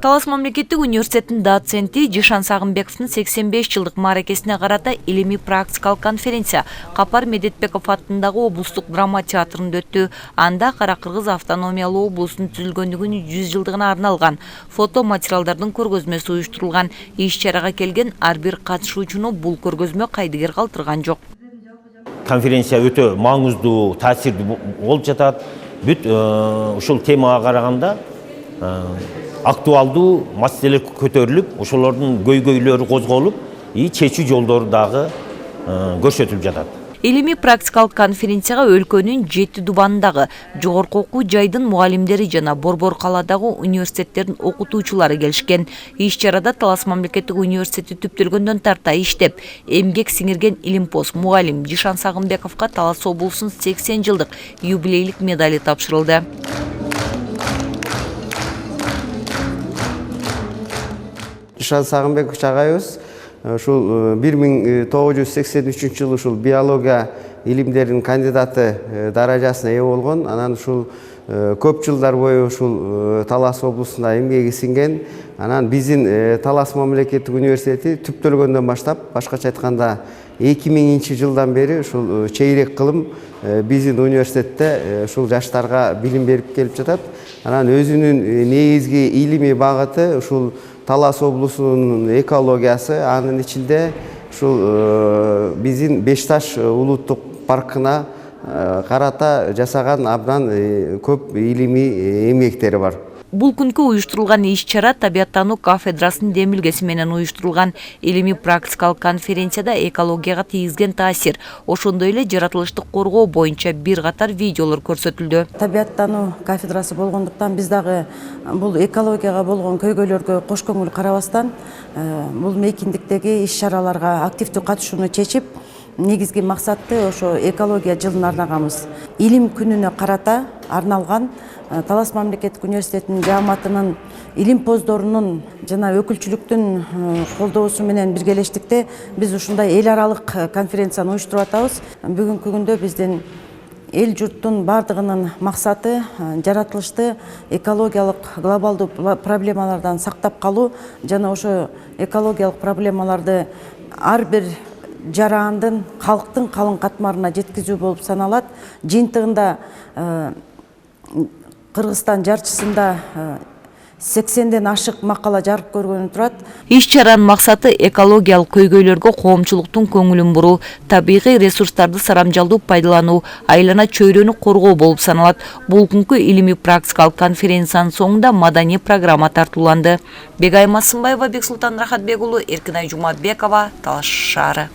Талас мамлекеттик университетинин доценти Жишан Сагынбековдун 85 жылдык мааракесине карата илимий практикалык конференция Капар Медетбеков аттындагы облустук драма театрында өттү. Анда Кара Кыргыз автономиялуу облусунун түзүлгөндүгүнүн 100 жылдыгына арналган фото материалдардын көргөзмөсү уюштурулган. Иш-чарага келген ар бир катышуучуну бул көргөзмө кайдыгер калтырган жок. Конференция өтө маңыздуу, таасирдүү болуп жатат. Бүт ушул темага караганда актуалдуу маселелер көтөрүлүп, ошолордун көйгөйлөрү козголуп, чечүү жолдору дагы көрсөтүлүп жатат. Илимий практикалык конференцияга өлкөнүн 7 дубанындагы жогорку окуу жайдын мугалимдери жана Борбор калаадагы университеттердин окутуучулары келишкен. Иш-чарада Талас мамлекеттик университети түптөлгөндөн тарта иштеп, эмгек сиңирген илимпоз мугалим Жишан Сагынбековго Талас облусунун 80 жылдык юбилейлик медали тапшырылды. Жишан Сагынбеков агайыбыз ушул 1983 жылы ушул биология илимдеринин кандидаты даражасына ээ болгон. Анан ушул көп жылдар бою ушул Талас облусунда эмгеги сиңген. Анан биздин Талас мамлекеттик университети түптөлгөндөн баштап, башкача айтканда 2000 жылдан бери ушул чейрек кылым биздин университетте ушул жаштарга билим берип келип жатат. Анан өзүнүн негизги илимий багыты ушул Талас облусунун экологиясы, анын ичинде ушул биздин Бешташ улуттук паркына карата жасаган абдан көп илимий эмгектери бар. Бул күнкү уюштурулган иш-чара табияттануу кафедрасынын демилгеси менен уюштурулган. Илимий практикалык конференцияда экологияга тийгизген таасир, ошондой эле жаратылыштык коргоо боюнча бир катар видеолор көрсөтүлдү. Табияттануу кафедрасы болгондуктан биз дагы бул экологияга болгон көйгөйлөргө кош көңүл карабастан бул мейкиндиктеги иш-чараларга активдүү катышууну чечип, негизги максатты ошо экология жылын арнаганбыз. Илим күнүнө карата арналган Талас мамлекеттик университетинин жааматынын илимпоздорунун жана өкүлчүлүктүн колдоосу менен биргелештикте биз ушундай эл аралык конференцияны уюштуруп атабыз. Бүгүнкү күндө биздин эл журттун бардыгынын максаты жаратылышты экологиялык глобалдуу проблемалардан сактап калуу жана ошо экологиялык проблемаларды ар бир жарандын, калктын калың катмарына жеткизүү болуп саналат. Жыйынтыгында Кыргызстан жарчысында 80ден ашык макала жарык көргөнү турат. Иш-чаранын максаты экологиялык көйгөйлөргө коомчулуктун көңүлүн буруу, табигый ресурстарды сарамжалдуу пайдалануу, айлана чөйрөнү коргоо болуп саналат. Бул күнкү илимий практикалык конференциянын соңунда маданий программа тартууланды. Бегай Масымбаева, Бексултан Рахатбек уулу, Эркинай Жумабекова, Талаш шаары.